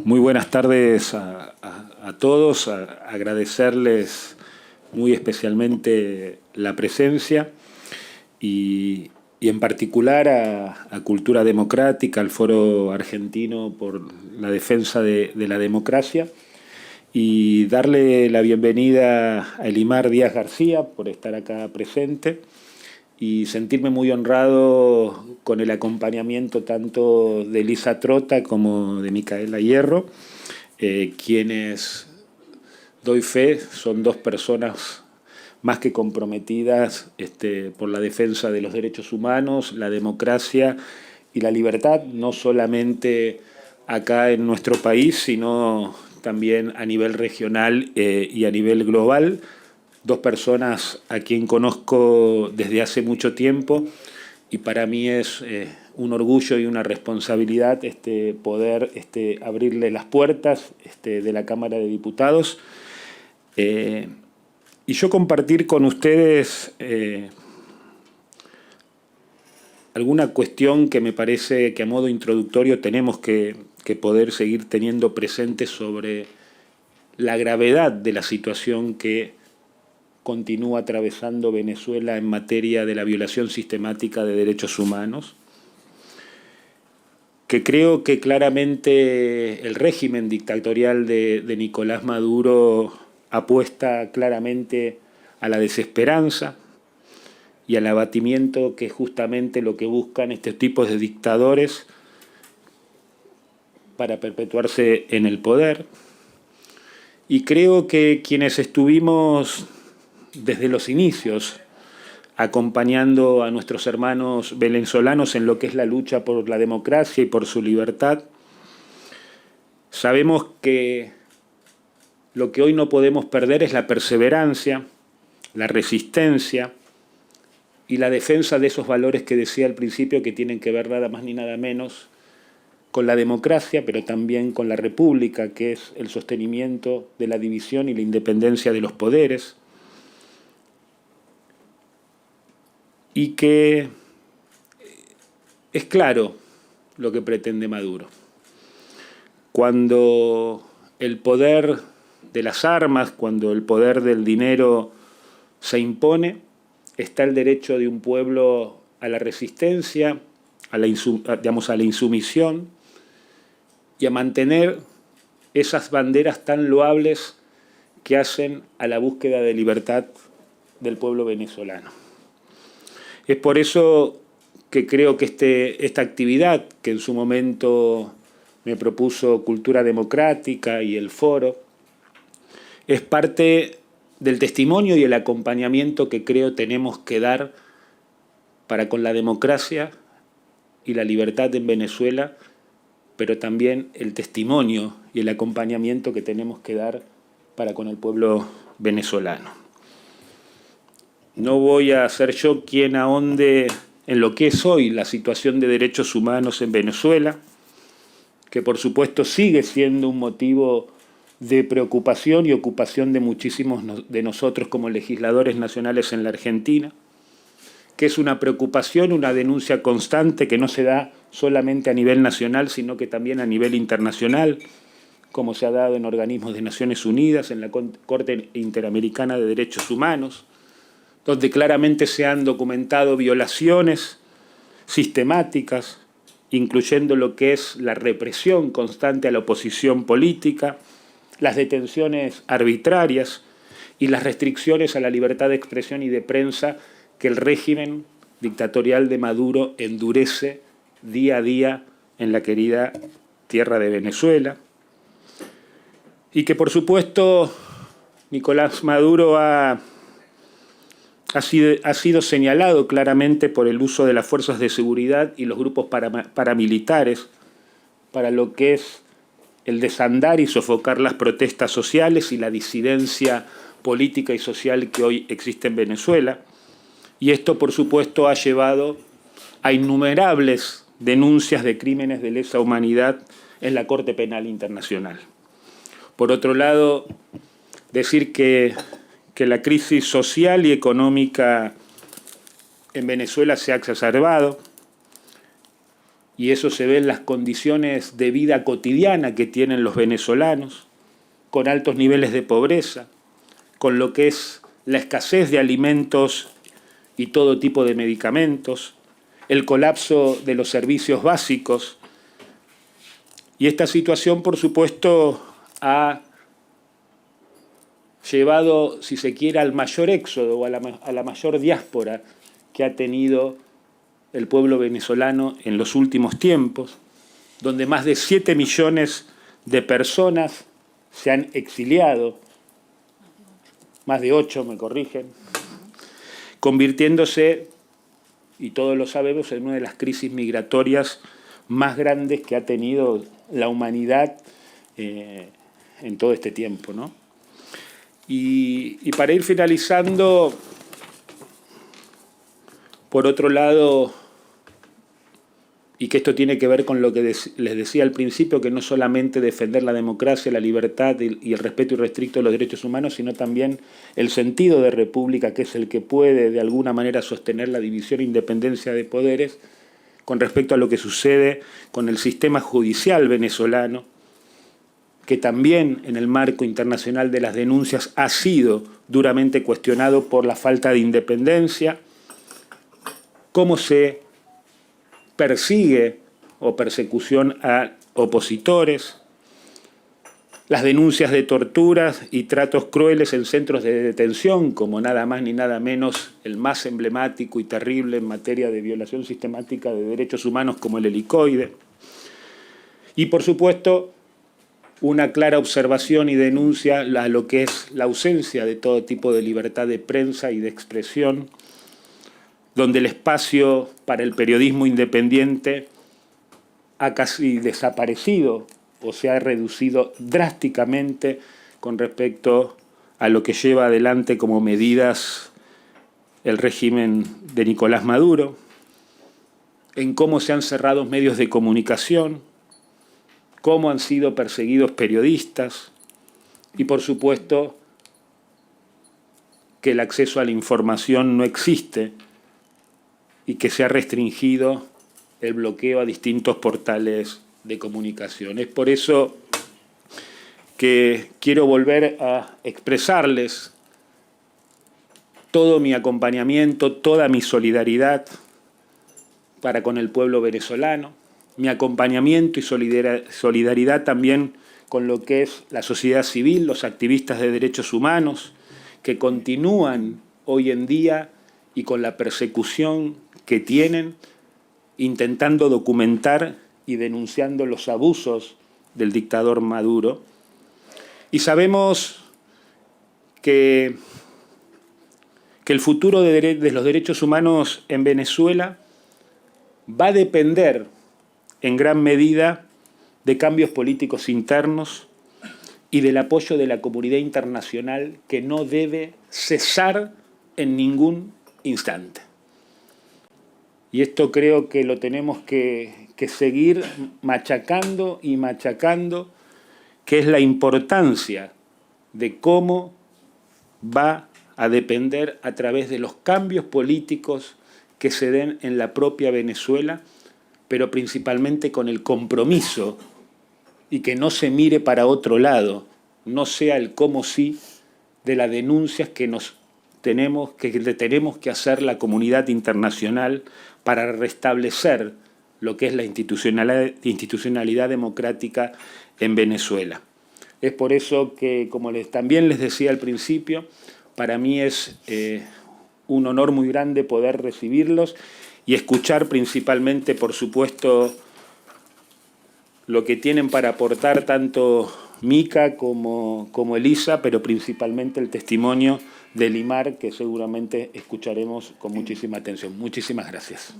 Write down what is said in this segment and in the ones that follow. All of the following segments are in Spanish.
Muy buenas tardes a todos, agradecerles muy especialmente la presencia y en particular a Cultura Democrática, al Foro Argentino por la Defensa de la Democracia, y darle la bienvenida a Elimar Díaz García por estar acá presente y sentirme muy honrado con el acompañamiento tanto de Elisa Trota como de Micaela Hierro, quienes, doy fe, son dos personas más que comprometidas por la defensa de los derechos humanos, la democracia y la libertad, no solamente acá en nuestro país, sino también a nivel regional y a nivel global. Dos personas a quien conozco desde hace mucho tiempo y para mí es un orgullo y una responsabilidad poder abrirle las puertas de la Cámara de Diputados y yo compartir con ustedes alguna cuestión que me parece que a modo introductorio tenemos que poder seguir teniendo presente sobre la gravedad de la situación que continúa atravesando Venezuela en materia de la violación sistemática de derechos humanos, que creo que claramente el régimen dictatorial de Nicolás Maduro apuesta claramente a la desesperanza y al abatimiento, que es justamente lo que buscan estos tipos de dictadores para perpetuarse en el poder. Y creo que quienes estuvimos desde los inicios acompañando a nuestros hermanos venezolanos en lo que es la lucha por la democracia y por su libertad, sabemos que lo que hoy no podemos perder es la perseverancia, la resistencia y la defensa de esos valores que decía al principio, que tienen que ver nada más ni nada menos con la democracia, pero también con la república, que es el sostenimiento de la división y la independencia de los poderes, y que es claro lo que pretende Maduro. Cuando el poder de las armas, cuando el poder del dinero se impone, está el derecho de un pueblo a la resistencia, a la insumisión y a mantener esas banderas tan loables que hacen a la búsqueda de libertad del pueblo venezolano. Es por eso que creo que esta actividad que en su momento me propuso Cultura Democrática y el Foro es parte del testimonio y el acompañamiento que creo tenemos que dar para con la democracia y la libertad en Venezuela, pero también el testimonio y el acompañamiento que tenemos que dar para con el pueblo venezolano. No voy a ser yo quien ahonde en lo que es hoy la situación de derechos humanos en Venezuela, que por supuesto sigue siendo un motivo de preocupación y ocupación de muchísimos de nosotros como legisladores nacionales en la Argentina, que es una preocupación, una denuncia constante que no se da solamente a nivel nacional, sino que también a nivel internacional, como se ha dado en organismos de Naciones Unidas, en la Corte Interamericana de Derechos Humanos, donde claramente se han documentado violaciones sistemáticas, incluyendo lo que es la represión constante a la oposición política, las detenciones arbitrarias y las restricciones a la libertad de expresión y de prensa que el régimen dictatorial de Maduro endurece día a día en la querida tierra de Venezuela. Y que por supuesto Nicolás Maduro ha sido señalado claramente por el uso de las fuerzas de seguridad y los grupos paramilitares para lo que es el desandar y sofocar las protestas sociales y la disidencia política y social que hoy existe en Venezuela. Y esto, por supuesto, ha llevado a innumerables denuncias de crímenes de lesa humanidad en la Corte Penal Internacional. Por otro lado, decir que la crisis social y económica en Venezuela se ha exacerbado, y eso se ve en las condiciones de vida cotidiana que tienen los venezolanos, con altos niveles de pobreza, con lo que es la escasez de alimentos y todo tipo de medicamentos, el colapso de los servicios básicos. Y esta situación, por supuesto, ha llevado, si se quiere, al mayor éxodo o a la mayor diáspora que ha tenido el pueblo venezolano en los últimos tiempos, donde más de 7 millones de personas se han exiliado, más de 8, me corrigen, convirtiéndose, y todos lo sabemos, en una de las crisis migratorias más grandes que ha tenido la humanidad en todo este tiempo, ¿no? Y para ir finalizando, por otro lado, y que esto tiene que ver con lo que les decía al principio, que no solamente defender la democracia, la libertad y el respeto irrestricto de los derechos humanos, sino también el sentido de república, que es el que puede de alguna manera sostener la división e independencia de poderes, con respecto a lo que sucede con el sistema judicial venezolano, que también en el marco internacional de las denuncias ha sido duramente cuestionado por la falta de independencia, cómo se persigue o persecución a opositores, las denuncias de torturas y tratos crueles en centros de detención, como nada más ni nada menos el más emblemático y terrible en materia de violación sistemática de derechos humanos como el helicoide. Y por supuesto, una clara observación y denuncia a lo que es la ausencia de todo tipo de libertad de prensa y de expresión, donde el espacio para el periodismo independiente ha casi desaparecido o se ha reducido drásticamente con respecto a lo que lleva adelante como medidas el régimen de Nicolás Maduro, en cómo se han cerrado medios de comunicación, cómo han sido perseguidos periodistas y, por supuesto, que el acceso a la información no existe y que se ha restringido el bloqueo a distintos portales de comunicación. Es por eso que quiero volver a expresarles todo mi acompañamiento, toda mi solidaridad para con el pueblo venezolano, mi acompañamiento y solidaridad también con lo que es la sociedad civil, los activistas de derechos humanos, que continúan hoy en día y con la persecución que tienen, intentando documentar y denunciando los abusos del dictador Maduro. Y sabemos que el futuro de los derechos humanos en Venezuela va a depender en gran medida de cambios políticos internos y del apoyo de la comunidad internacional, que no debe cesar en ningún instante. Y esto creo que lo tenemos que seguir machacando y machacando, que es la importancia de cómo va a depender a través de los cambios políticos que se den en la propia Venezuela, pero principalmente con el compromiso y que no se mire para otro lado, no sea el cómo sí de las denuncias que tenemos que hacer la comunidad internacional para restablecer lo que es la institucionalidad democrática en Venezuela. Es por eso que, como también les decía al principio, para mí es un honor muy grande poder recibirlos y escuchar principalmente, por supuesto, lo que tienen para aportar tanto Mica como Elisa, pero principalmente el testimonio de Limar, que seguramente escucharemos con muchísima atención. Muchísimas gracias.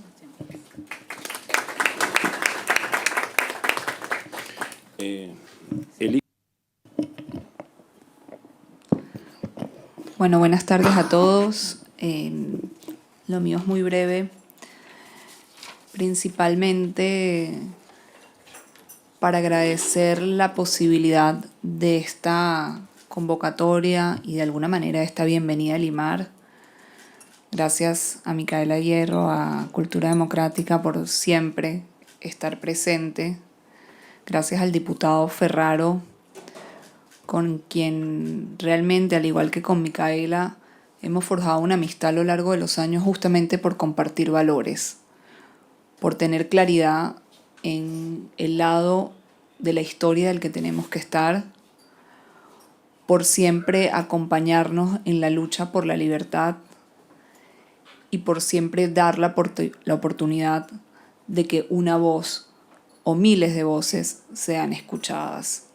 Bueno, buenas tardes a todos. Lo mío es muy breve. Principalmente para agradecer la posibilidad de esta convocatoria y de alguna manera esta bienvenida a Limar. Gracias a Micaela Hierro, a Cultura Democrática por siempre estar presente, gracias al diputado Ferraro, con quien realmente, al igual que con Micaela, hemos forjado una amistad a lo largo de los años justamente por compartir valores, por tener claridad en el lado de la historia del que tenemos que estar, por siempre acompañarnos en la lucha por la libertad y por siempre dar la oportunidad de que una voz o miles de voces sean escuchadas.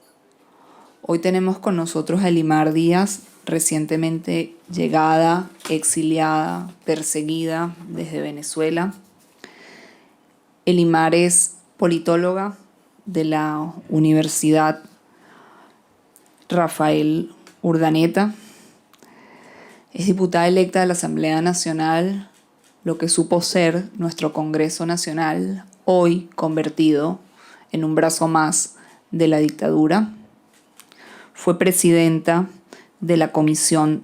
Hoy tenemos con nosotros a Elimar Díaz, recientemente llegada, exiliada, perseguida desde Venezuela. Elimar es politóloga de la Universidad Rafael Urdaneta. Es diputada electa de la Asamblea Nacional, lo que supo ser nuestro Congreso Nacional, hoy convertido en un brazo más de la dictadura. Fue presidenta de la Comisión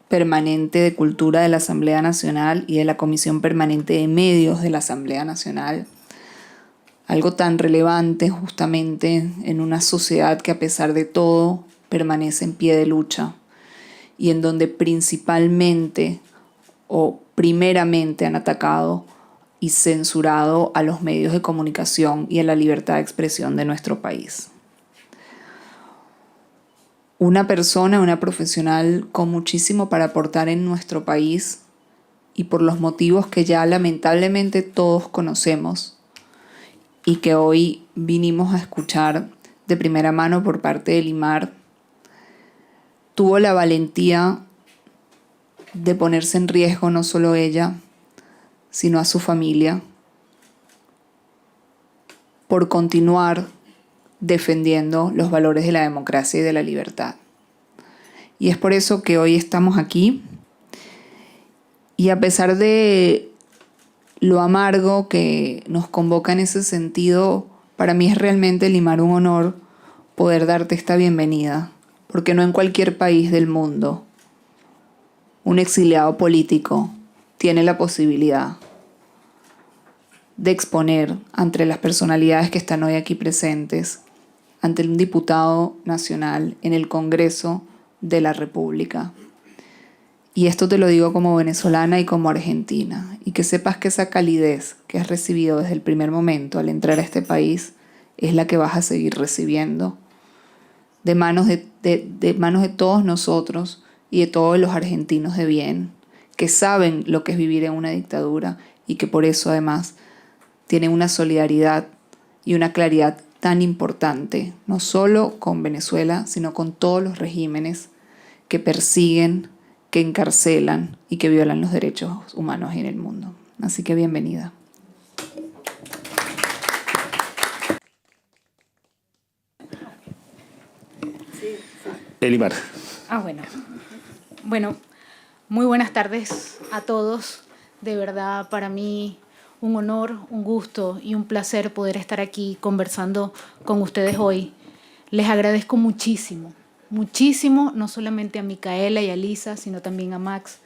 Permanente de Cultura de la Asamblea Nacional y de la Comisión Permanente de Medios de la Asamblea Nacional. Algo tan relevante justamente en una sociedad que a pesar de todo permanece en pie de lucha y en donde principalmente o primeramente han atacado y censurado a los medios de comunicación y a la libertad de expresión de nuestro país. Una persona, una profesional con muchísimo para aportar en nuestro país y por los motivos que ya lamentablemente todos conocemos y que hoy vinimos a escuchar de primera mano por parte de Elimar, tuvo la valentía de ponerse en riesgo no solo ella, sino a su familia, por continuar defendiendo los valores de la democracia y de la libertad. Y es por eso que hoy estamos aquí. Y a pesar de lo amargo que nos convoca en ese sentido, para mí es realmente, Elimar, un honor poder darte esta bienvenida, porque no en cualquier país del mundo un exiliado político tiene la posibilidad de exponer ante las personalidades que están hoy aquí presentes, ante un diputado nacional en el Congreso de la República. Y esto te lo digo como venezolana y como argentina, y que sepas que esa calidez que has recibido desde el primer momento al entrar a este país es la que vas a seguir recibiendo de manos de todos nosotros y de todos los argentinos de bien, que saben lo que es vivir en una dictadura y que por eso además tienen una solidaridad y una claridad tan importante, no solo con Venezuela, sino con todos los regímenes que persiguen, que encarcelan y que violan los derechos humanos en el mundo. Así que bienvenida. Elimar. Bueno, muy buenas tardes a todos. De verdad, para mí un honor, un gusto y un placer poder estar aquí conversando con ustedes hoy. Les agradezco muchísimo, muchísimo, no solamente a Micaela y a Lisa, sino también a Max.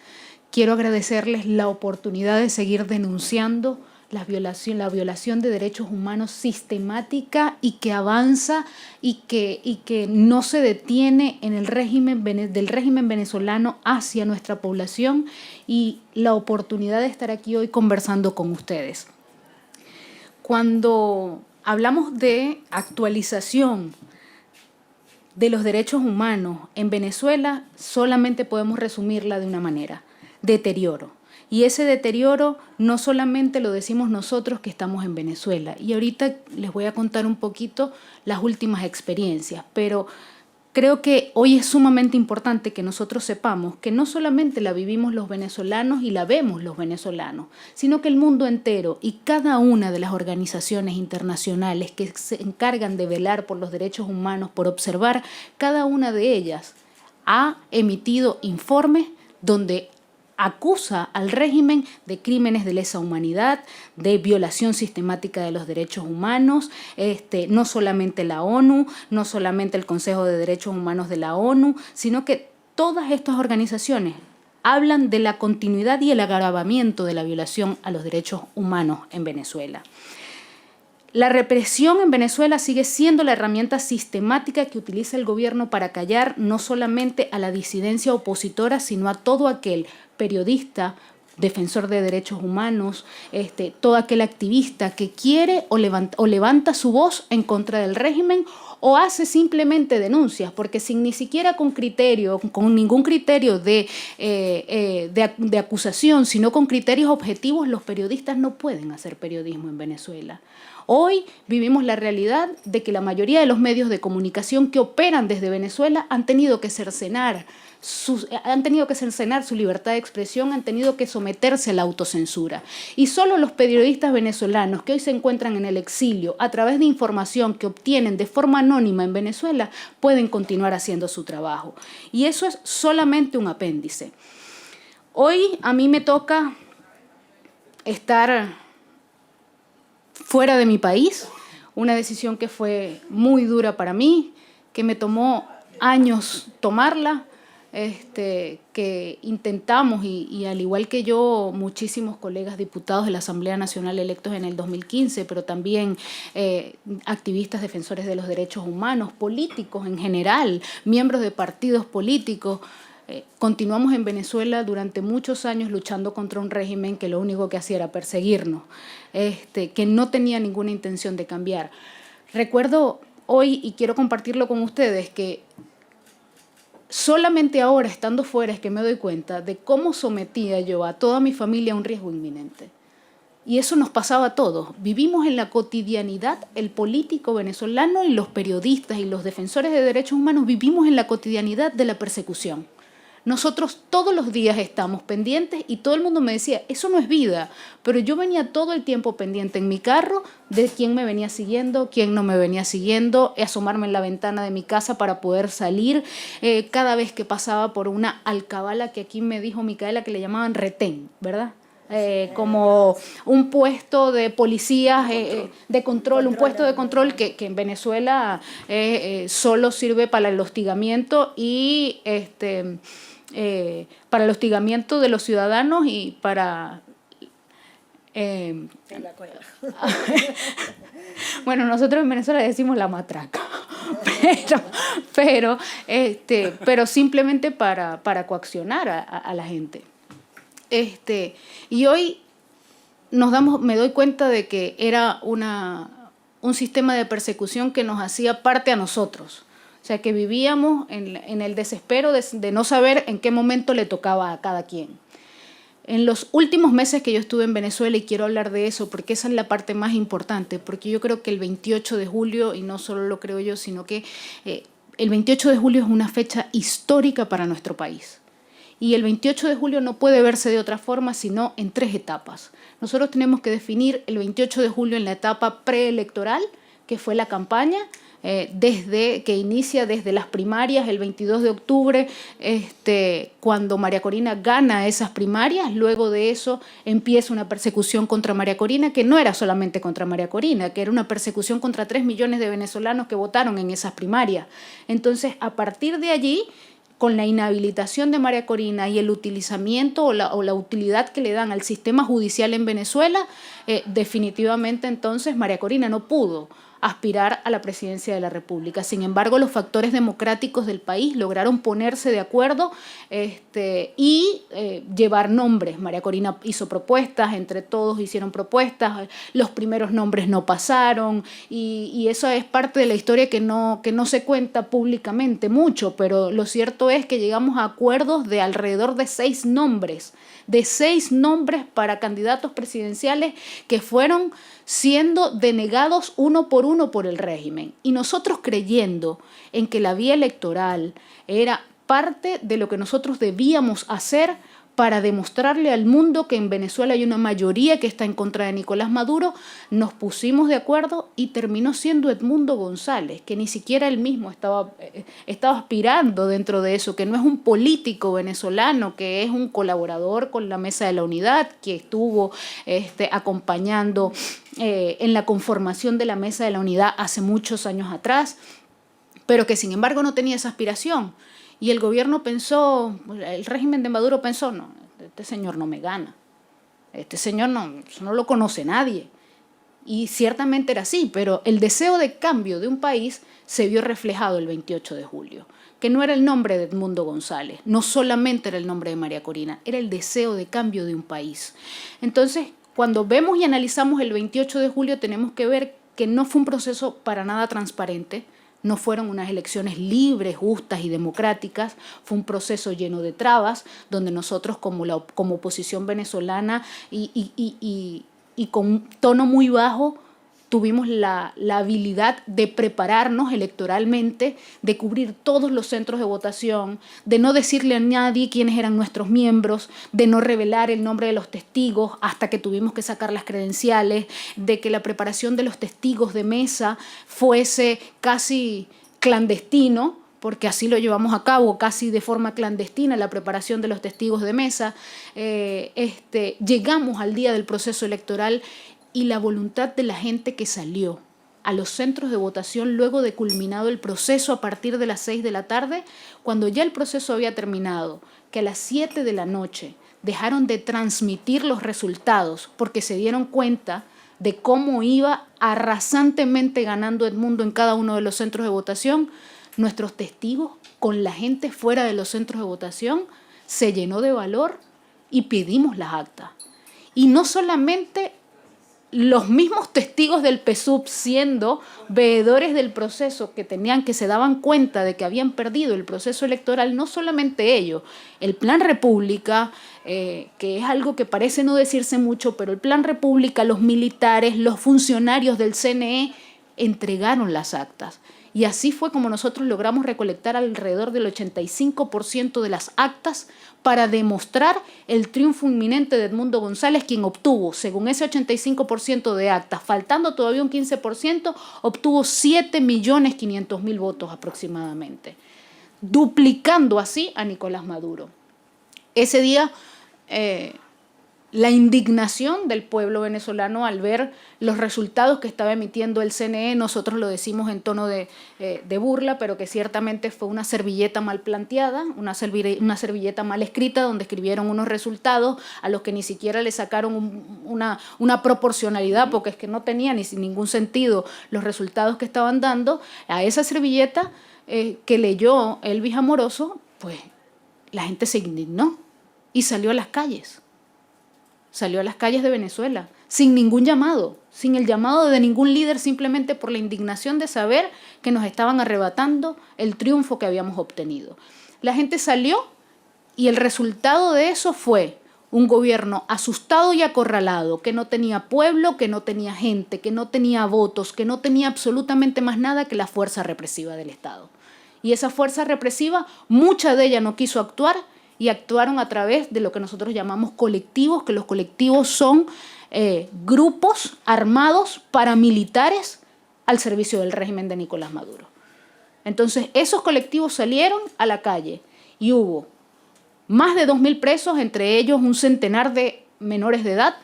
Quiero agradecerles la oportunidad de seguir denunciando la violación de derechos humanos sistemática y que avanza y que no se detiene en el régimen venezolano hacia nuestra población, y la oportunidad de estar aquí hoy conversando con ustedes. Cuando hablamos de actualización de los derechos humanos en Venezuela, solamente podemos resumirla de una manera: deterioro. Y ese deterioro no solamente lo decimos nosotros que estamos en Venezuela. Y ahorita les voy a contar un poquito las últimas experiencias, pero creo que hoy es sumamente importante que nosotros sepamos que no solamente la vivimos los venezolanos y la vemos los venezolanos, sino que el mundo entero y cada una de las organizaciones internacionales que se encargan de velar por los derechos humanos, por observar, cada una de ellas ha emitido informes donde acusa al régimen de crímenes de lesa humanidad, de violación sistemática de los derechos humanos, no solamente la ONU, no solamente el Consejo de Derechos Humanos de la ONU, sino que todas estas organizaciones hablan de la continuidad y el agravamiento de la violación a los derechos humanos en Venezuela. La represión en Venezuela sigue siendo la herramienta sistemática que utiliza el gobierno para callar no solamente a la disidencia opositora, sino a todo aquel periodista, defensor de derechos humanos, todo aquel activista que quiere o levanta su voz en contra del régimen o hace simplemente denuncias, porque sin ni siquiera con ningún criterio de acusación, sino con criterios objetivos, los periodistas no pueden hacer periodismo en Venezuela. Hoy vivimos la realidad de que la mayoría de los medios de comunicación que operan desde Venezuela han tenido que cercenar su libertad de expresión, han tenido que someterse a la autocensura. Y solo los periodistas venezolanos que hoy se encuentran en el exilio, a través de información que obtienen de forma anónima en Venezuela, pueden continuar haciendo su trabajo. Y eso es solamente un apéndice. Hoy a mí me toca estar fuera de mi país, una decisión que fue muy dura para mí, que me tomó años tomarla, que intentamos, y al igual que yo, muchísimos colegas diputados de la Asamblea Nacional electos en el 2015, pero también activistas defensores de los derechos humanos, políticos en general, miembros de partidos políticos, continuamos en Venezuela durante muchos años luchando contra un régimen que lo único que hacía era perseguirnos, que no tenía ninguna intención de cambiar. Recuerdo hoy, y quiero compartirlo con ustedes, que solamente ahora, estando fuera, es que me doy cuenta de cómo sometía yo a toda mi familia a un riesgo inminente. Y eso nos pasaba a todos. Vivimos en la cotidianidad, el político venezolano y los periodistas y los defensores de derechos humanos vivimos en la cotidianidad de la persecución. Nosotros todos los días estamos pendientes y todo el mundo me decía, eso no es vida, pero yo venía todo el tiempo pendiente en mi carro de quién me venía siguiendo, quién no me venía siguiendo, asomarme en la ventana de mi casa para poder salir, cada vez que pasaba por una alcabala que aquí me dijo Micaela que le llamaban retén, ¿verdad? Como un puesto de policías, de control, un puesto de control que en Venezuela solo sirve para el hostigamiento y para el hostigamiento de los ciudadanos y para... bueno, nosotros en Venezuela decimos la matraca, pero simplemente para coaccionar a la gente. Y hoy me doy cuenta de que era un sistema de persecución que nos hacía parte a nosotros. O sea, que vivíamos en el desespero de no saber en qué momento le tocaba a cada quien. En los últimos meses que yo estuve en Venezuela, y quiero hablar de eso porque esa es la parte más importante, porque yo creo que el 28 de julio, y no solo lo creo yo, sino que el 28 de julio es una fecha histórica para nuestro país. Y el 28 de julio no puede verse de otra forma sino en 3 etapas. Nosotros tenemos que definir el 28 de julio en la etapa preelectoral, que fue la campaña, que inicia desde las primarias el 22 de octubre, cuando María Corina gana esas primarias. Luego de eso empieza una persecución contra María Corina, que no era solamente contra María Corina, que era una persecución contra 3 millones de venezolanos que votaron en esas primarias. Entonces, a partir de allí, con la inhabilitación de María Corina y el utilizamiento o la utilidad que le dan al sistema judicial en Venezuela, definitivamente entonces María Corina no pudo aspirar a la presidencia de la República. Sin embargo, los factores democráticos del país lograron ponerse de acuerdo y llevar nombres. María Corina hizo propuestas, entre todos hicieron propuestas, los primeros nombres no pasaron y eso es parte de la historia que no se cuenta públicamente mucho, pero lo cierto es que llegamos a acuerdos de alrededor de 6 nombres para candidatos presidenciales que fueron siendo denegados uno por el régimen. Y nosotros creyendo en que la vía electoral era parte de lo que nosotros debíamos hacer para demostrarle al mundo que en Venezuela hay una mayoría que está en contra de Nicolás Maduro, nos pusimos de acuerdo y terminó siendo Edmundo González, que ni siquiera él mismo estaba aspirando dentro de eso, que no es un político venezolano, que es un colaborador con la Mesa de la Unidad, que estuvo acompañando en la conformación de la Mesa de la Unidad hace muchos años atrás, pero que sin embargo no tenía esa aspiración. Y el gobierno pensó, el régimen de Maduro pensó, no, este señor no me gana, este señor no lo conoce nadie. Y ciertamente era así, pero el deseo de cambio de un país se vio reflejado el 28 de julio, que no era el nombre de Edmundo González, no solamente era el nombre de María Corina, era el deseo de cambio de un país. Entonces, cuando vemos y analizamos el 28 de julio, tenemos que ver que no fue un proceso para nada transparente, no fueron unas elecciones libres, justas y democráticas, fue un proceso lleno de trabas, donde nosotros como oposición venezolana y con un tono muy bajo, tuvimos la habilidad de prepararnos electoralmente, de cubrir todos los centros de votación, de no decirle a nadie quiénes eran nuestros miembros, de no revelar el nombre de los testigos hasta que tuvimos que sacar las credenciales, de que la preparación de los testigos de mesa fuese casi clandestino, porque así lo llevamos a cabo, casi de forma clandestina, la preparación de los testigos de mesa. Llegamos al día del proceso electoral y la voluntad de la gente que salió a los centros de votación luego de culminado el proceso a partir de las 6 de la tarde, cuando ya el proceso había terminado, que a las 7 de la noche dejaron de transmitir los resultados porque se dieron cuenta de cómo iba arrasantemente ganando Edmundo en cada uno de los centros de votación, nuestros testigos, con la gente fuera de los centros de votación, se llenó de valor y pedimos las actas. Y no solamente los mismos testigos del PSUV, siendo veedores del proceso, que se daban cuenta de que habían perdido el proceso electoral, no solamente ellos, el Plan República, que es algo que parece no decirse mucho, pero el Plan República, los militares, los funcionarios del CNE entregaron las actas. Y así fue como nosotros logramos recolectar alrededor del 85% de las actas para demostrar el triunfo inminente de Edmundo González, quien obtuvo, según ese 85% de actas, faltando todavía un 15%, obtuvo 7.500.000 votos aproximadamente, duplicando así a Nicolás Maduro. Ese día, la indignación del pueblo venezolano al ver los resultados que estaba emitiendo el CNE, nosotros lo decimos en tono de burla, pero que ciertamente fue una servilleta mal planteada, una servilleta mal escrita, donde escribieron unos resultados a los que ni siquiera le sacaron una proporcionalidad, porque es que no tenía ni ningún sentido los resultados que estaban dando. A esa servilleta que leyó Elvis Amoroso, pues la gente se indignó y salió a las calles. Salió a las calles de Venezuela, sin ningún llamado, sin el llamado de ningún líder, simplemente por la indignación de saber que nos estaban arrebatando el triunfo que habíamos obtenido. La gente salió y el resultado de eso fue un gobierno asustado y acorralado, que no tenía pueblo, que no tenía gente, que no tenía votos, que no tenía absolutamente más nada que la fuerza represiva del Estado. Y esa fuerza represiva, mucha de ella no quiso actuar, y actuaron a través de lo que nosotros llamamos colectivos, que los colectivos son grupos armados paramilitares al servicio del régimen de Nicolás Maduro. Entonces, esos colectivos salieron a la calle y hubo más de 2.000 presos, entre ellos un centenar de menores de edad,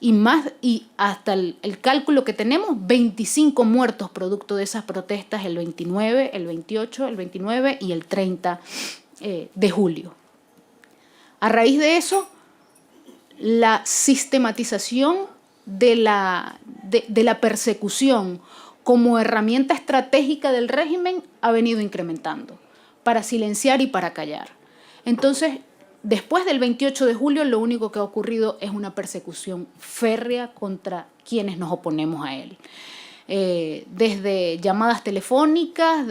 y hasta el cálculo que tenemos, 25 muertos producto de esas protestas el 29, el 28, el 29 y el 30 de julio. A raíz de eso, la sistematización de la persecución como herramienta estratégica del régimen ha venido incrementando para silenciar y para callar. Entonces, después del 28 de julio, lo único que ha ocurrido es una persecución férrea contra quienes nos oponemos a él. Desde llamadas telefónicas,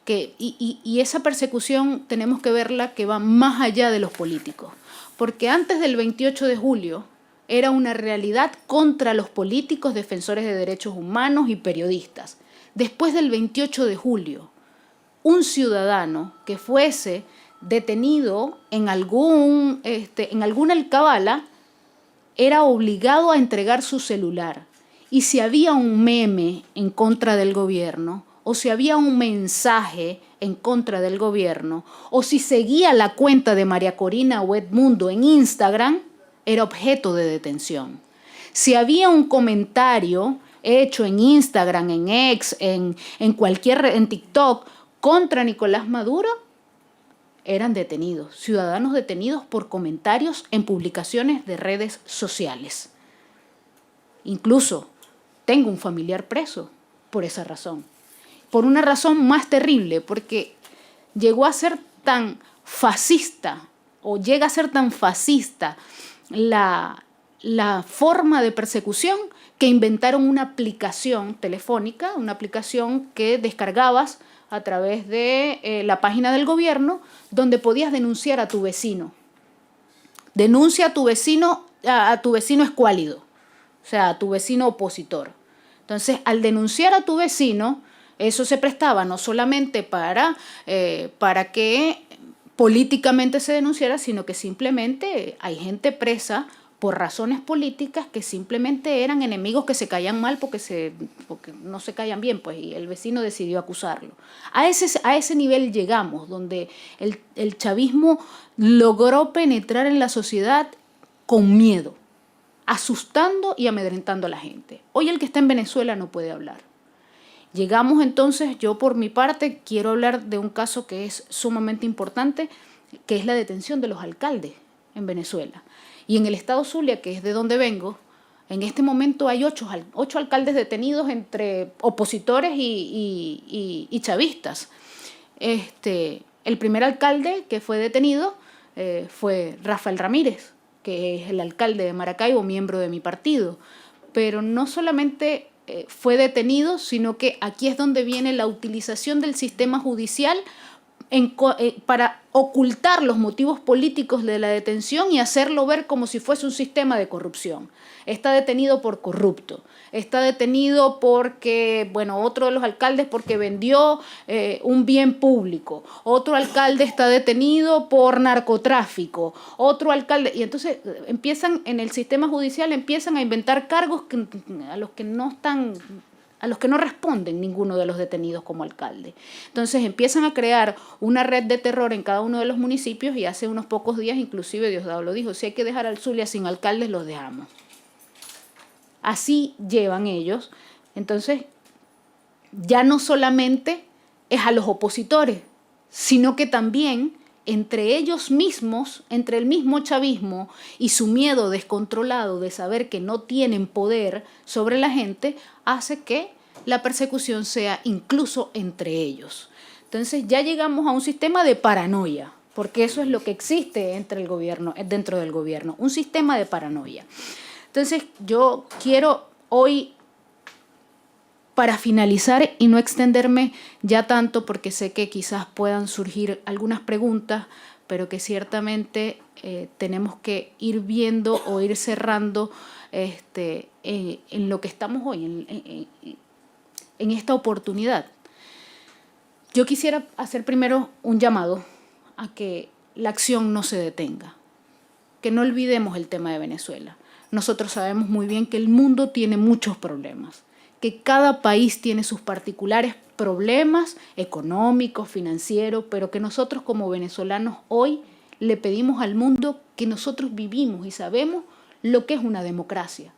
y esa persecución tenemos que verla que va más allá de los políticos, porque antes del 28 de julio era una realidad contra los políticos, defensores de derechos humanos y periodistas. Después del 28 de julio, un ciudadano que fuese detenido en alguna alcabala era obligado a entregar su celular. Y si había un meme en contra del gobierno, o si había un mensaje en contra del gobierno, o si seguía la cuenta de María Corina o Edmundo en Instagram, era objeto de detención. Si había un comentario hecho en Instagram, en X, en TikTok contra Nicolás Maduro, eran detenidos, ciudadanos detenidos por comentarios en publicaciones de redes sociales. Incluso tengo un familiar preso por esa razón. Por una razón más terrible, porque llegó a ser tan fascista, o llega a ser tan fascista la forma de persecución, que inventaron una aplicación telefónica, una aplicación que descargabas a través de la página del gobierno, donde podías denunciar a tu vecino. Denuncia a tu vecino escuálido, o sea, a tu vecino opositor. Entonces, al denunciar a tu vecino, eso se prestaba no solamente para que políticamente se denunciara, sino que simplemente hay gente presa por razones políticas que simplemente eran enemigos que se caían mal porque no se caían bien, pues, y el vecino decidió acusarlo. A ese nivel llegamos, donde el chavismo logró penetrar en la sociedad con miedo, asustando y amedrentando a la gente. Hoy el que está en Venezuela no puede hablar. Llegamos entonces, yo por mi parte quiero hablar de un caso que es sumamente importante, que es la detención de los alcaldes en Venezuela. Y en el estado Zulia, que es de donde vengo, en este momento hay 8 alcaldes detenidos entre opositores y chavistas. El primer alcalde que fue detenido fue Rafael Ramírez, que es el alcalde de Maracaibo, miembro de mi partido. Pero no solamente fue detenido, sino que aquí es donde viene la utilización del sistema judicial para ocultar los motivos políticos de la detención y hacerlo ver como si fuese un sistema de corrupción. Está detenido por corrupto, está detenido porque, otro de los alcaldes porque vendió un bien público, otro alcalde está detenido por narcotráfico, otro alcalde, y entonces en el sistema judicial empiezan a inventar cargos a los que no responden ninguno de los detenidos como alcalde. Entonces empiezan a crear una red de terror en cada uno de los municipios y hace unos pocos días inclusive Diosdado lo dijo, si hay que dejar al Zulia sin alcaldes, los dejamos. Así llevan ellos. Entonces ya no solamente es a los opositores, sino que también entre ellos mismos, entre el mismo chavismo y su miedo descontrolado de saber que no tienen poder sobre la gente, hace que la persecución sea incluso entre ellos. Entonces ya llegamos a un sistema de paranoia, porque eso es lo que existe dentro del gobierno, un sistema de paranoia. Entonces yo quiero hoy, para finalizar y no extenderme ya tanto, porque sé que quizás puedan surgir algunas preguntas, pero que ciertamente tenemos que ir viendo o ir cerrando en lo que estamos hoy, en esta oportunidad. Yo quisiera hacer primero un llamado a que la acción no se detenga, que no olvidemos el tema de Venezuela. Nosotros sabemos muy bien que el mundo tiene muchos problemas, que cada país tiene sus particulares problemas económicos, financieros, pero que nosotros como venezolanos hoy le pedimos al mundo que nosotros vivimos y sabemos lo que es una democracia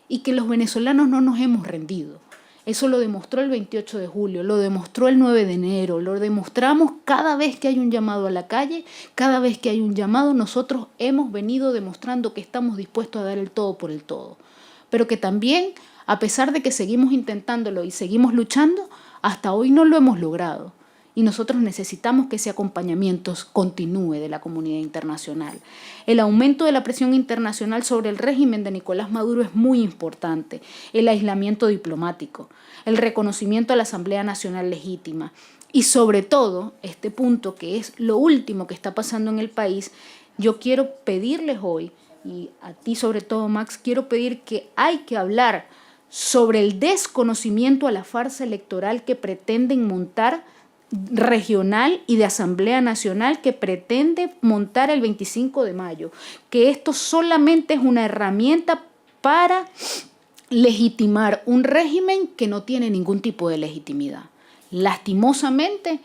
y que los venezolanos no nos hemos rendido. Eso lo demostró el 28 de julio, lo demostró el 9 de enero, lo demostramos cada vez que hay un llamado a la calle, cada vez que hay un llamado nosotros hemos venido demostrando que estamos dispuestos a dar el todo por el todo, pero que también, a pesar de que seguimos intentándolo y seguimos luchando, hasta hoy no lo hemos logrado. Y nosotros necesitamos que ese acompañamiento continúe de la comunidad internacional. El aumento de la presión internacional sobre el régimen de Nicolás Maduro es muy importante. El aislamiento diplomático, el reconocimiento a la Asamblea Nacional Legítima y sobre todo, este punto que es lo último que está pasando en el país, yo quiero pedirles hoy, y a ti sobre todo, Max, quiero pedir que hay que hablar sobre el desconocimiento a la farsa electoral que pretenden montar regional y de Asamblea Nacional que pretende montar el 25 de mayo, que esto solamente es una herramienta para legitimar un régimen que no tiene ningún tipo de legitimidad. Lastimosamente,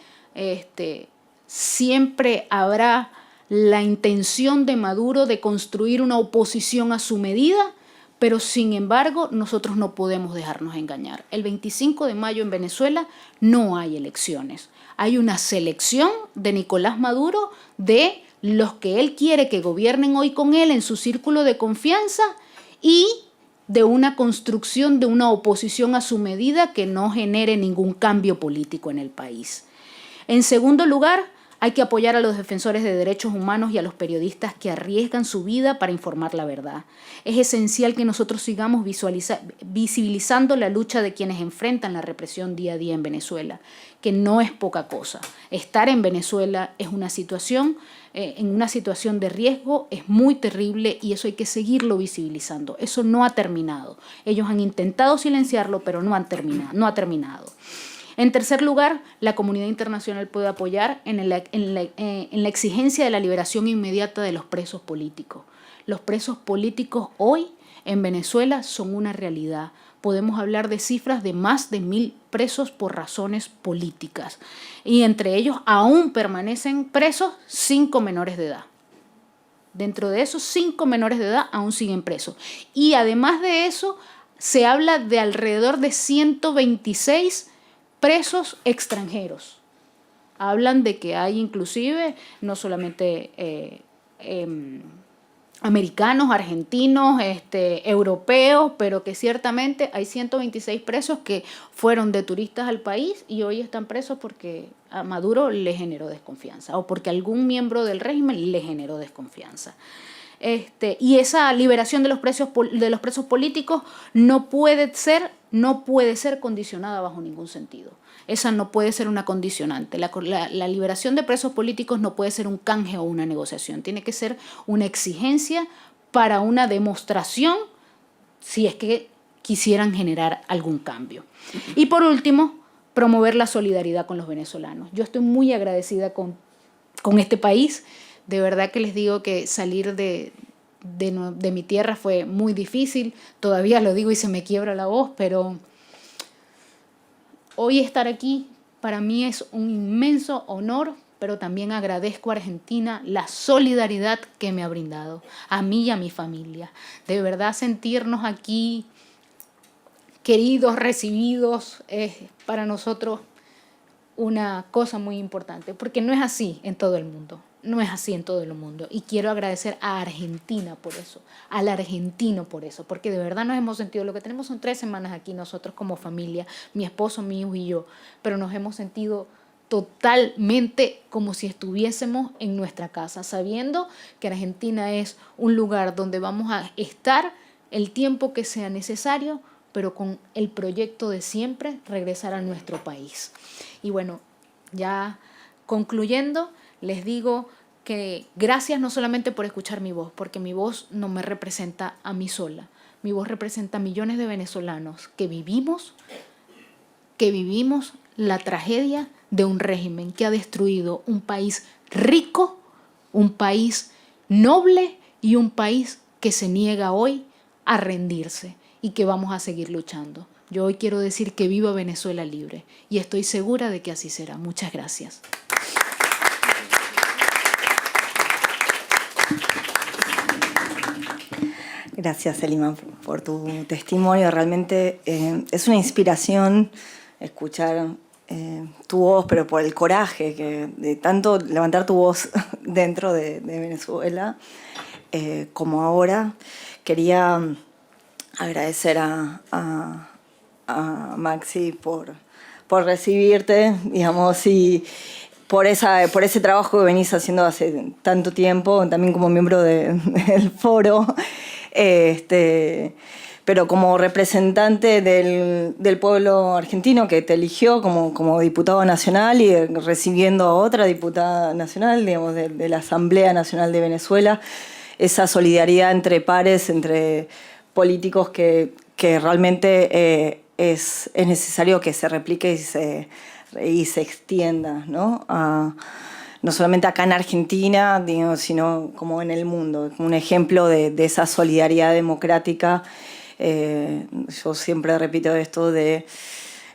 siempre habrá la intención de Maduro de construir una oposición a su medida, pero sin embargo nosotros no podemos dejarnos engañar. El 25 de mayo en Venezuela no hay elecciones. Hay una selección de Nicolás Maduro de los que él quiere que gobiernen hoy con él en su círculo de confianza y de una construcción de una oposición a su medida que no genere ningún cambio político en el país. En segundo lugar, hay que apoyar a los defensores de derechos humanos y a los periodistas que arriesgan su vida para informar la verdad. Es esencial que nosotros sigamos visibilizando la lucha de quienes enfrentan la represión día a día en Venezuela, que no es poca cosa. Estar en Venezuela es una situación, en una situación de riesgo, es muy terrible y eso hay que seguirlo visibilizando. Eso no ha terminado. Ellos han intentado silenciarlo, pero no ha terminado. En tercer lugar, la comunidad internacional puede apoyar en la exigencia de la liberación inmediata de los presos políticos. Los presos políticos hoy en Venezuela son una realidad. Podemos hablar de cifras de más de 1.000 presos por razones políticas. Y entre ellos aún permanecen presos 5 menores de edad. Dentro de esos 5 menores de edad aún siguen presos. Y además de eso, se habla de alrededor de 126 presos extranjeros. Hablan de que hay inclusive no solamente americanos, argentinos, europeos, pero que ciertamente hay 126 presos que fueron de turistas al país y hoy están presos porque a Maduro le generó desconfianza o porque algún miembro del régimen le generó desconfianza. Y esa liberación de los presos políticos no puede ser condicionada bajo ningún sentido. Esa no puede ser una condicionante. La liberación de presos políticos no puede ser un canje o una negociación. Tiene que ser una exigencia para una demostración si es que quisieran generar algún cambio. Y por último, promover la solidaridad con los venezolanos. Yo estoy muy agradecida con este país. De verdad que les digo que salir de mi tierra fue muy difícil. Todavía lo digo y se me quiebra la voz, pero hoy estar aquí para mí es un inmenso honor, pero también agradezco a Argentina la solidaridad que me ha brindado, a mí y a mi familia. De verdad sentirnos aquí queridos, recibidos, es para nosotros una cosa muy importante, porque no es así en todo el mundo. No es así en todo el mundo. Y quiero agradecer a Argentina por eso, al argentino por eso, porque de verdad nos hemos sentido, lo que tenemos son 3 semanas aquí nosotros como familia, mi esposo, mi hijo y yo, pero nos hemos sentido totalmente como si estuviésemos en nuestra casa, sabiendo que Argentina es un lugar donde vamos a estar el tiempo que sea necesario, pero con el proyecto de siempre regresar a nuestro país. Y bueno, ya concluyendo, les digo que gracias no solamente por escuchar mi voz, porque mi voz no me representa a mí sola. Mi voz representa a millones de venezolanos que vivimos la tragedia de un régimen que ha destruido un país rico, un país noble y un país que se niega hoy a rendirse y que vamos a seguir luchando. Yo hoy quiero decir que viva Venezuela libre y estoy segura de que así será. Muchas gracias. Gracias, Selima, por tu testimonio. Realmente es una inspiración escuchar tu voz, pero por el coraje de tanto levantar tu voz dentro de Venezuela como ahora. Quería agradecer a Maxi por recibirte, digamos, y por ese trabajo que venís haciendo hace tanto tiempo, también como miembro del foro. Pero como representante del pueblo argentino que te eligió como diputado nacional y recibiendo a otra diputada nacional, digamos, de la Asamblea Nacional de Venezuela, esa solidaridad entre pares, entre políticos que realmente es necesario que se replique y se extienda, ¿no? No solamente acá en Argentina, sino como en el mundo. Un ejemplo de esa solidaridad democrática. Yo siempre repito esto de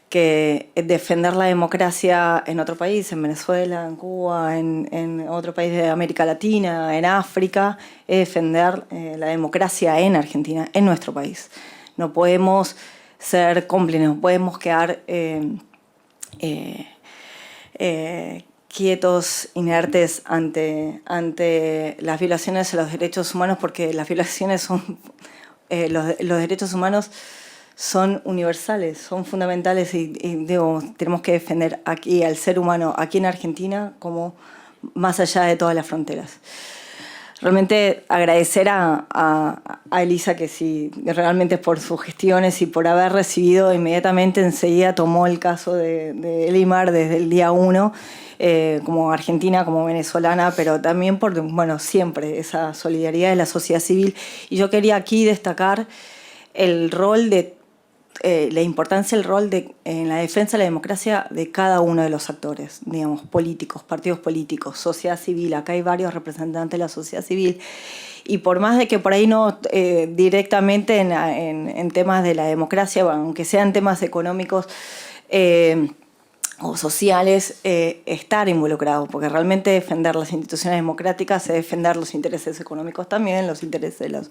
que defender la democracia en otro país, en Venezuela, en Cuba, en otro país de América Latina, en África, es defender la democracia en Argentina, en nuestro país. No podemos ser cómplices, no podemos quedar quietos, inertes ante las violaciones de los derechos humanos, porque las violaciones son los derechos humanos son universales, son fundamentales y tenemos que defender aquí al ser humano, aquí en Argentina, como más allá de todas las fronteras. Realmente agradecer a Elisa que sí, realmente por sus gestiones y por haber recibido inmediatamente, enseguida tomó el caso de Elimar desde el día 1, como argentina, como venezolana, pero también por, bueno, siempre esa solidaridad de la sociedad civil. Y yo quería aquí destacar el rol de la importancia del rol en la defensa de la democracia de cada uno de los actores, digamos, políticos, partidos políticos, sociedad civil. Acá hay varios representantes de la sociedad civil. Y por más de que por ahí no directamente en temas de la democracia, bueno, aunque sean temas económicos o sociales, estar involucrados, porque realmente defender las instituciones democráticas es defender los intereses económicos también, los intereses de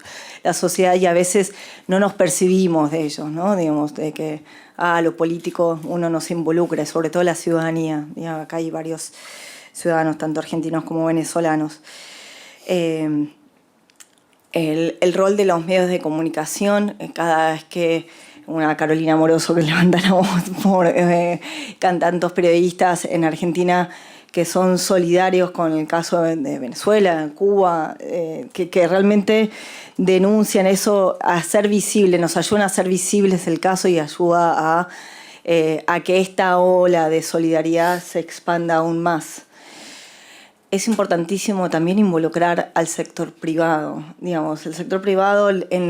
la sociedad, y a veces no nos percibimos de ellos, ¿no? Digamos, de que lo político uno no se involucra, sobre todo la ciudadanía. Digamos, acá hay varios ciudadanos, tanto argentinos como venezolanos. El rol de los medios de comunicación, cada vez que una Carolina Moroso que levanta la voz por tantos periodistas en Argentina que son solidarios con el caso de Venezuela, Cuba, que realmente denuncian eso, a hacer visible, nos ayudan a hacer visibles el caso y ayuda a que esta ola de solidaridad se expanda aún más. Es importantísimo también involucrar al sector privado. Digamos, el sector privado en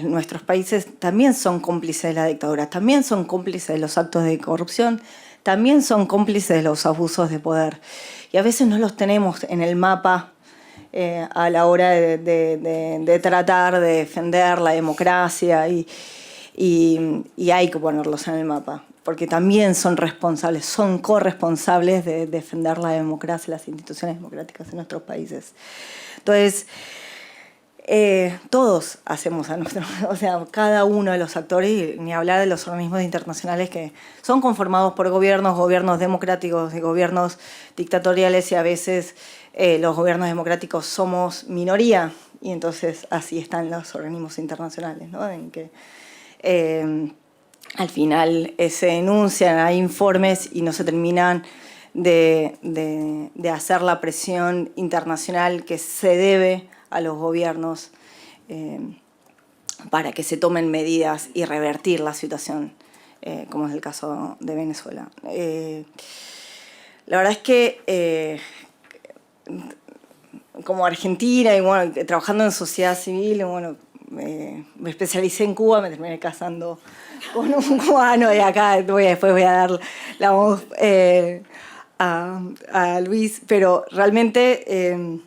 nuestros países también son cómplices de la dictadura, también son cómplices de los actos de corrupción, también son cómplices de los abusos de poder. Y a veces no los tenemos en el mapa a la hora de tratar de defender la democracia y hay que ponerlos en el mapa, porque también son responsables, son corresponsables de defender la democracia, las instituciones democráticas en nuestros países. Entonces, todos hacemos a nuestro, o sea, cada uno de los actores, ni hablar de los organismos internacionales que son conformados por gobiernos democráticos y gobiernos dictatoriales, y a veces los gobiernos democráticos somos minoría, y entonces así están los organismos internacionales, ¿no? En que al final se denuncian, hay informes y no se terminan de hacer la presión internacional que se debe a los gobiernos para que se tomen medidas y revertir la situación, como es el caso de Venezuela. La verdad es que como argentina y bueno, trabajando en sociedad civil, bueno, me especialicé en Cuba, me terminé casando con un cubano y acá después voy a dar la voz a Luis, pero realmente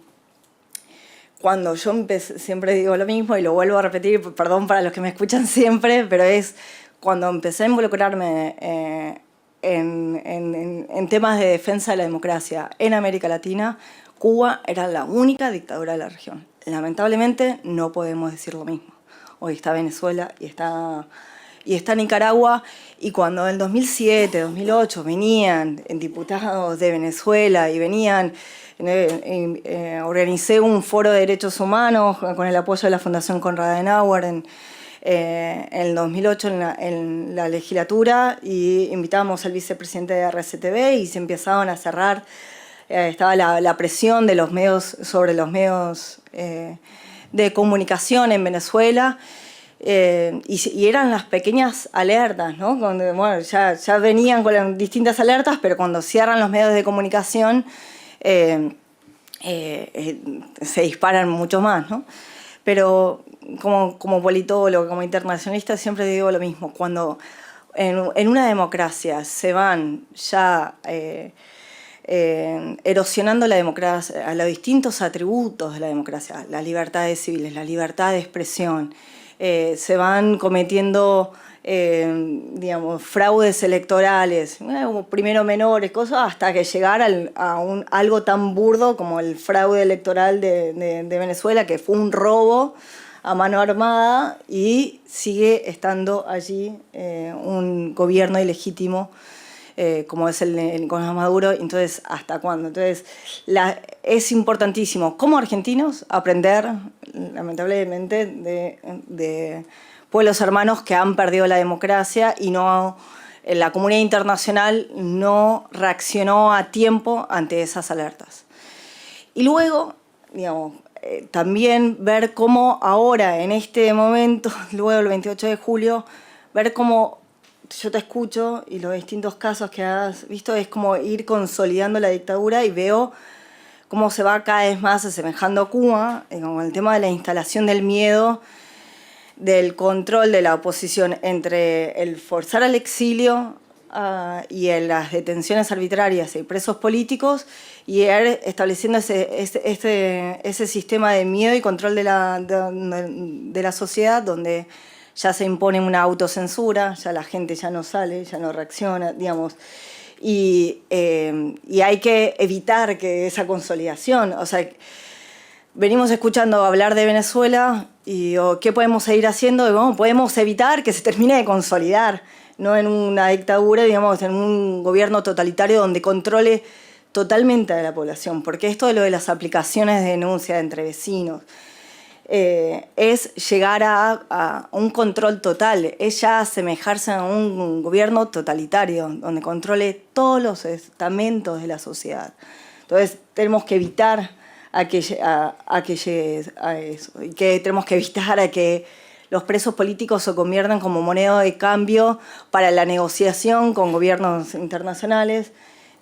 cuando yo empecé, siempre digo lo mismo y lo vuelvo a repetir, perdón para los que me escuchan siempre, pero es cuando empecé a involucrarme en temas de defensa de la democracia en América Latina, Cuba era la única dictadura de la región. Lamentablemente no podemos decir lo mismo. Hoy está Venezuela y está Nicaragua, y cuando en el 2007, 2008 venían diputados de Venezuela y venían, organicé un foro de derechos humanos con el apoyo de la Fundación Konrad Adenauer en el 2008 en la legislatura, y invitamos al vicepresidente de RCTV y se empezaban a cerrar. Estaba la presión de los medios sobre los medios de comunicación en Venezuela, y eran las pequeñas alertas, ¿no? Cuando, bueno, ya venían con distintas alertas, pero cuando cierran los medios de comunicación se disparan mucho más, ¿no? Pero como politólogo, como internacionalista, siempre digo lo mismo. Cuando en una democracia se van ya erosionando la democracia, a los distintos atributos de la democracia, las libertades civiles, la libertad de expresión, se van cometiendo digamos, fraudes electorales, primero menores, cosas, hasta que llegar a algo tan burdo como el fraude electoral de Venezuela, que fue un robo a mano armada, y sigue estando allí un gobierno ilegítimo como es el de Nicolás Maduro. Entonces, ¿hasta cuándo? Entonces, es importantísimo como argentinos aprender, lamentablemente, de pueblos hermanos que han perdido la democracia y la comunidad internacional no reaccionó a tiempo ante esas alertas. Y luego, digamos, también ver cómo ahora, en este momento, luego del 28 de julio, ver cómo yo te escucho y los distintos casos que has visto es como ir consolidando la dictadura y veo cómo se va cada vez más asemejando a Cuba, como el tema de la instalación del miedo, del control de la oposición entre el forzar al exilio y en las detenciones arbitrarias y presos políticos y estableciendo ese sistema de miedo y control de la sociedad donde ya se impone una autocensura, ya la gente ya no sale, ya no reacciona, digamos. Y hay que evitar que esa consolidación, o sea, venimos escuchando hablar de Venezuela y ¿qué podemos seguir haciendo? Y, bueno, podemos evitar que se termine de consolidar, no en una dictadura, digamos, en un gobierno totalitario donde controle totalmente a la población, porque esto de lo de las aplicaciones de denuncia entre vecinos es llegar a un control total, es ya asemejarse a un gobierno totalitario, donde controle todos los estamentos de la sociedad. Entonces tenemos que evitar a que llegue a eso, y que tenemos que evitar a que los presos políticos se conviertan como moneda de cambio para la negociación con gobiernos internacionales.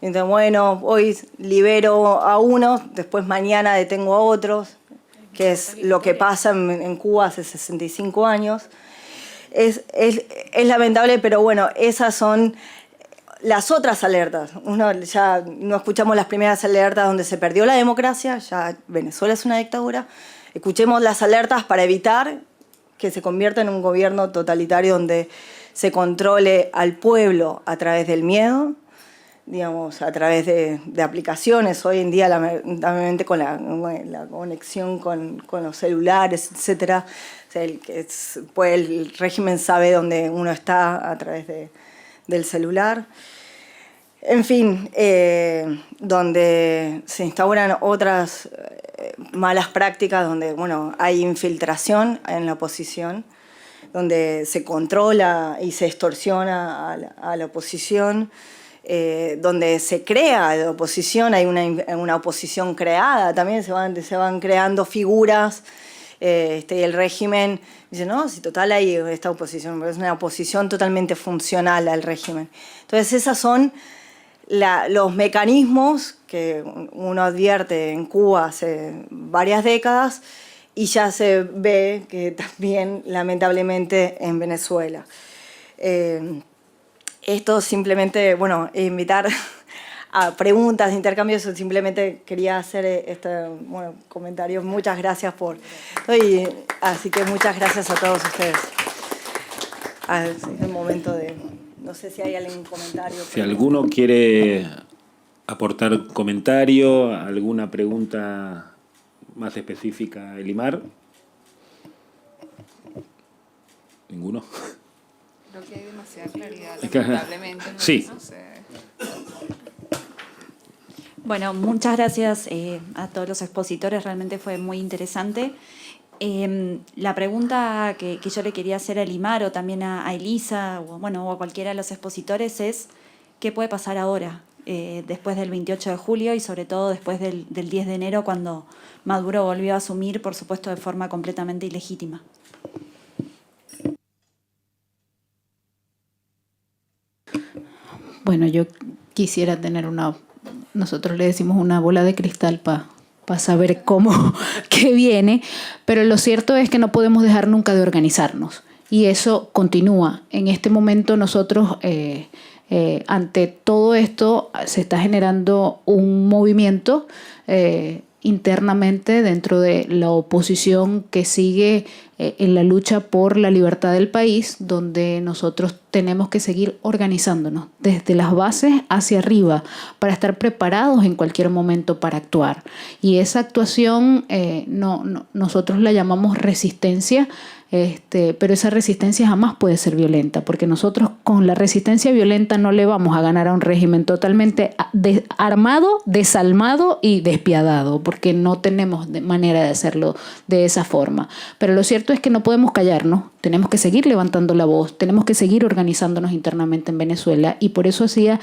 Entonces, bueno, hoy libero a unos, después mañana detengo a otros, que es lo que pasa en Cuba hace 65 años. Es lamentable, pero bueno, esas son las otras alertas. Ya no escuchamos las primeras alertas donde se perdió la democracia, ya Venezuela es una dictadura. Escuchemos las alertas para evitar que se convierta en un gobierno totalitario donde se controle al pueblo a través del miedo, digamos, a través de aplicaciones. Hoy en día, lamentablemente, con la conexión con los celulares, etc., o sea, el régimen sabe dónde uno está a través del celular. En fin, donde se instauran otras malas prácticas, donde bueno, hay infiltración en la oposición, donde se controla y se extorsiona a la oposición, donde se crea la oposición, hay una oposición creada, también se van creando figuras, y el régimen dice, no, si total hay esta oposición, pero es una oposición totalmente funcional al régimen. Entonces esos son los mecanismos que uno advierte en Cuba hace varias décadas y ya se ve que también lamentablemente en Venezuela. Esto simplemente, bueno, invitar a preguntas, intercambios, simplemente quería hacer este comentario. Muchas gracias así que muchas gracias a todos ustedes. Es el momento de, no sé si hay algún comentario. Si alguno quiere aportar comentario, alguna pregunta más específica, Elimar. ¿Ninguno? Creo que hay demasiada claridad, lamentablemente. Sí. No sé. Bueno, muchas gracias a todos los expositores, realmente fue muy interesante. La pregunta que yo le quería hacer a Elimar o también a Elisa o a cualquiera de los expositores es ¿qué puede pasar ahora, después del 28 de julio y sobre todo después del 10 de enero cuando Maduro volvió a asumir, por supuesto, de forma completamente ilegítima? Bueno, yo quisiera tener nosotros le decimos una bola de cristal para saber qué viene, pero lo cierto es que no podemos dejar nunca de organizarnos y eso continúa. En este momento nosotros, ante todo esto, se está generando un movimiento internamente dentro de la oposición que sigue en la lucha por la libertad del país, donde nosotros tenemos que seguir organizándonos desde las bases hacia arriba para estar preparados en cualquier momento para actuar. Y esa actuación nosotros la llamamos resistencia Pero esa resistencia jamás puede ser violenta, porque nosotros con la resistencia violenta no le vamos a ganar a un régimen totalmente armado, desalmado y despiadado, porque no tenemos manera de hacerlo de esa forma. Pero lo cierto es que no podemos callarnos, tenemos que seguir levantando la voz, tenemos que seguir organizándonos internamente en Venezuela, y por eso hacía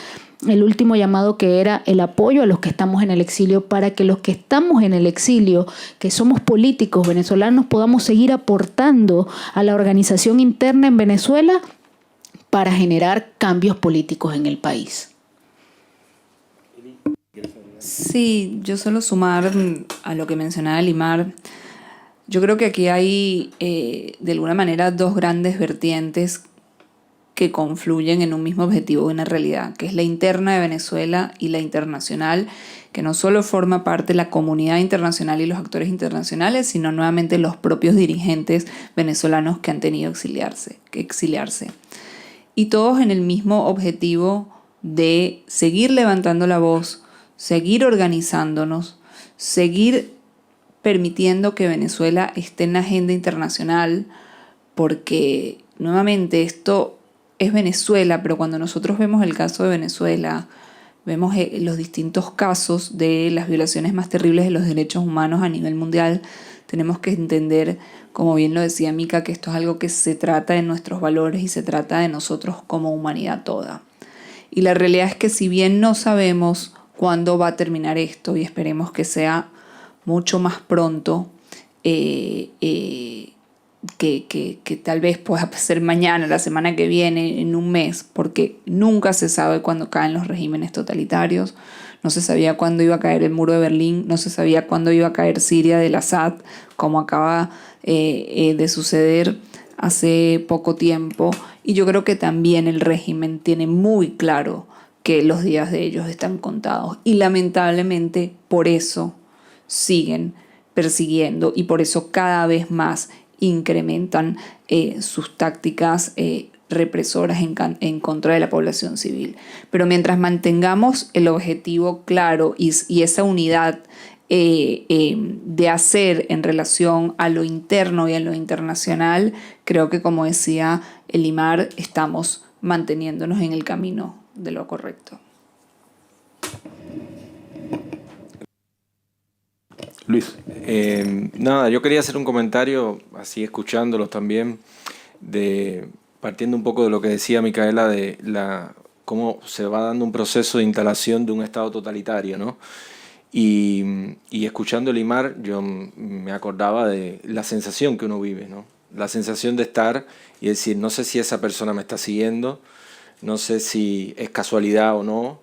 el último llamado, que era el apoyo a los que estamos en el exilio, para que los que estamos en el exilio, que somos políticos venezolanos, podamos seguir aportando a la organización interna en Venezuela para generar cambios políticos en el país. Sí, yo solo sumar a lo que mencionaba Elimar. Yo creo que aquí hay de alguna manera dos grandes vertientes que confluyen en un mismo objetivo, una realidad, que es la interna de Venezuela y la internacional, que no solo forma parte de la comunidad internacional y los actores internacionales, sino nuevamente los propios dirigentes venezolanos que han tenido que exiliarse. Y todos en el mismo objetivo de seguir levantando la voz, seguir organizándonos, seguir permitiendo que Venezuela esté en la agenda internacional, porque nuevamente esto es Venezuela, pero cuando nosotros vemos el caso de Venezuela, vemos los distintos casos de las violaciones más terribles de los derechos humanos a nivel mundial, tenemos que entender, como bien lo decía Mica, que esto es algo que se trata de nuestros valores y se trata de nosotros como humanidad toda. Y la realidad es que si bien no sabemos cuándo va a terminar esto, y esperemos que sea mucho más pronto, que tal vez pueda ser mañana, la semana que viene, en un mes, porque nunca se sabe cuándo caen los regímenes totalitarios. No se sabía cuándo iba a caer el muro de Berlín, no se sabía cuándo iba a caer Siria del Assad, como acaba de suceder hace poco tiempo. Y yo creo que también el régimen tiene muy claro que los días de ellos están contados. Y lamentablemente por eso siguen persiguiendo y por eso cada vez más incrementan sus tácticas represoras en contra de la población civil. Pero mientras mantengamos el objetivo claro y esa unidad de hacer en relación a lo interno y a lo internacional, creo que, como decía Elimar, estamos manteniéndonos en el camino de lo correcto. Luis. Nada, yo quería hacer un comentario, así escuchándolos también, partiendo un poco de lo que decía Micaela, de cómo se va dando un proceso de instalación de un Estado totalitario, ¿no? Y escuchando el Elimar, yo me acordaba de la sensación que uno vive, ¿no? La sensación de estar y decir, no sé si esa persona me está siguiendo, no sé si es casualidad o no.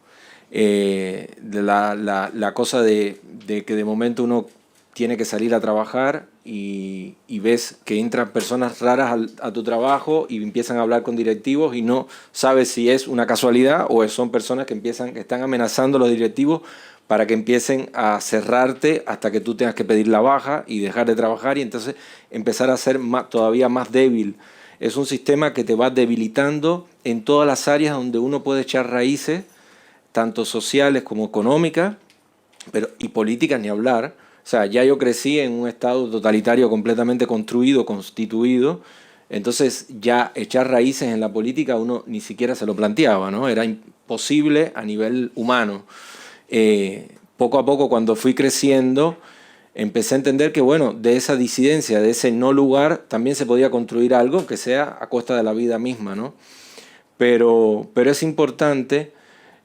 La cosa de que de momento uno tiene que salir a trabajar y ves que entran personas raras a tu trabajo y empiezan a hablar con directivos y no sabes si es una casualidad o son personas que están amenazando a los directivos para que empiecen a cerrarte hasta que tú tengas que pedir la baja y dejar de trabajar, y entonces empezar a ser todavía más débil. Es un sistema que te va debilitando en todas las áreas donde uno puede echar raíces, tanto sociales como económicas, y políticas ni hablar. O sea, ya yo crecí en un Estado totalitario completamente construido, constituido, entonces ya echar raíces en la política uno ni siquiera se lo planteaba, ¿no? Era imposible a nivel humano. Poco a poco, cuando fui creciendo, empecé a entender que, bueno, de esa disidencia, de ese no lugar, también se podía construir algo que sea a costa de la vida misma, ¿no? Pero es importante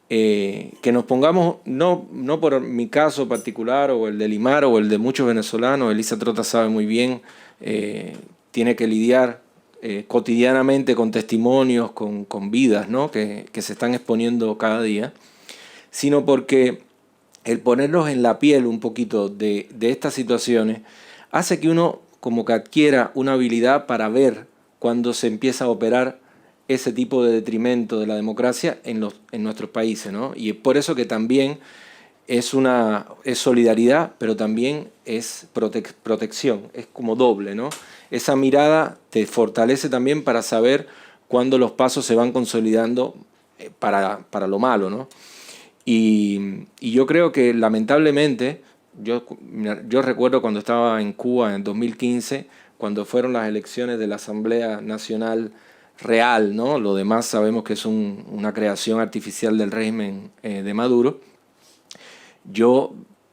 que nos pongamos, no por mi caso particular o el de Elimar o el de muchos venezolanos, Elisa Trota sabe muy bien, tiene que lidiar cotidianamente con testimonios, con vidas, ¿no? que se están exponiendo cada día, sino porque el ponernos en la piel un poquito de estas situaciones hace que uno como que adquiera una habilidad para ver cuando se empieza a operar ese tipo de detrimento de la democracia en nuestros países, ¿no? Y es por eso que también es solidaridad, pero también es protección, es como doble, ¿no? Esa mirada te fortalece también para saber cuándo los pasos se van consolidando para lo malo, ¿no? Y yo creo que lamentablemente, yo recuerdo cuando estaba en Cuba en 2015, cuando fueron las elecciones de la Asamblea Nacional real, ¿no? Lo demás sabemos que es una creación artificial del régimen de Maduro.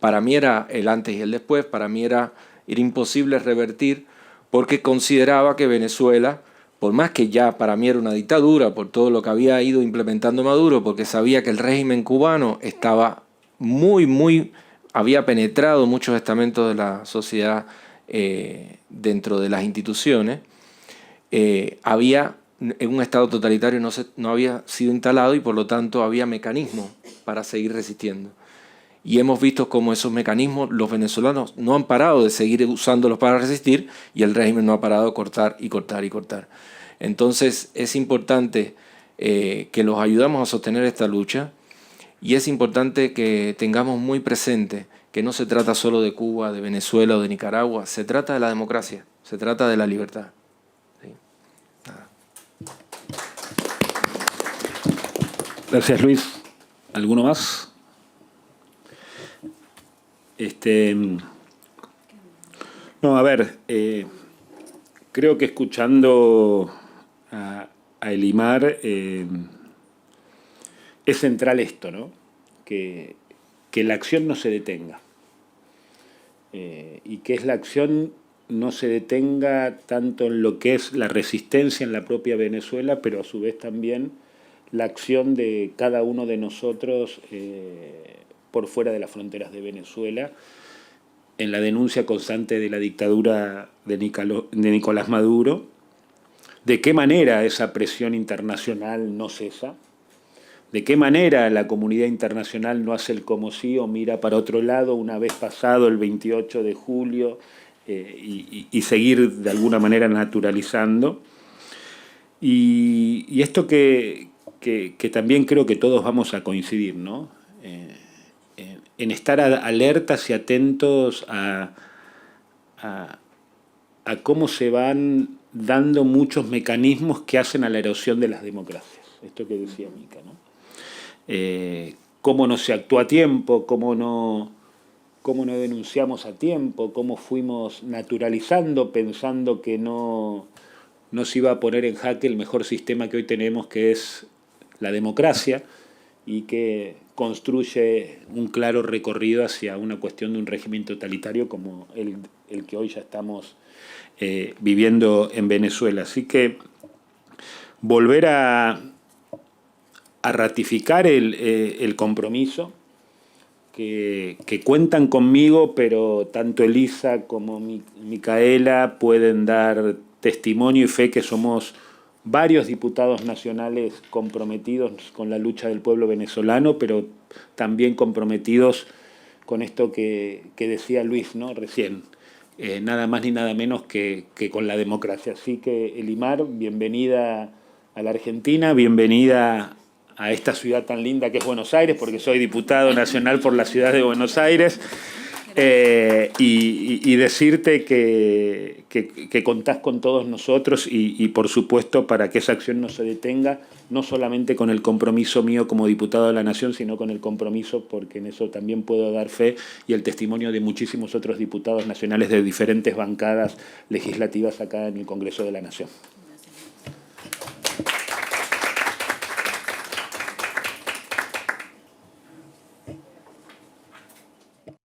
Para mí era el antes y el después, para mí era imposible revertir, porque consideraba que Venezuela, por más que ya para mí era una dictadura, por todo lo que había ido implementando Maduro, porque sabía que el régimen cubano estaba había penetrado muchos estamentos de la sociedad dentro de las instituciones, en un estado totalitario no había sido instalado y por lo tanto había mecanismos para seguir resistiendo. Y hemos visto cómo esos mecanismos los venezolanos no han parado de seguir usándolos para resistir y el régimen no ha parado de cortar y cortar y cortar. Entonces es importante que los ayudamos a sostener esta lucha y es importante que tengamos muy presente que no se trata solo de Cuba, de Venezuela o de Nicaragua, se trata de la democracia, se trata de la libertad. ¿Sí? Nada. Gracias, Luis. ¿Alguno más? No, a ver, creo que escuchando a Elimar es central esto, ¿no? Que la acción no se detenga y que la acción no se detenga tanto en lo que es la resistencia en la propia Venezuela, pero a su vez también la acción de cada uno de nosotros por fuera de las fronteras de Venezuela, en la denuncia constante de la dictadura de Nicolás Maduro, de qué manera esa presión internacional no cesa, de qué manera la comunidad internacional no hace el como sí o mira para otro lado una vez pasado el 28 de julio y seguir de alguna manera naturalizando. Y esto que también creo que todos vamos a coincidir, ¿no? En estar alertas y atentos a cómo se van dando muchos mecanismos que hacen a la erosión de las democracias. Esto que decía Mica, ¿no? Cómo no se actuó a tiempo, cómo no denunciamos a tiempo, cómo fuimos naturalizando pensando que no se iba a poner en jaque el mejor sistema que hoy tenemos, que es la democracia, y que construye un claro recorrido hacia una cuestión de un régimen totalitario como el que hoy ya estamos viviendo en Venezuela. Así que volver a ratificar el compromiso, que cuentan conmigo, pero tanto Elisa como Micaela pueden dar testimonio y fe que somos varios diputados nacionales comprometidos con la lucha del pueblo venezolano, pero también comprometidos con esto que decía Luis, ¿no? Recién, nada más ni nada menos que con la democracia. Así que, Elimar, bienvenida a la Argentina, bienvenida a esta ciudad tan linda que es Buenos Aires, porque soy diputado nacional por la ciudad de Buenos Aires, y decirte que contás con todos nosotros y por supuesto para que esa acción no se detenga, no solamente con el compromiso mío como diputado de la Nación, sino con el compromiso, porque en eso también puedo dar fe, y el testimonio de muchísimos otros diputados nacionales de diferentes bancadas legislativas acá en el Congreso de la Nación.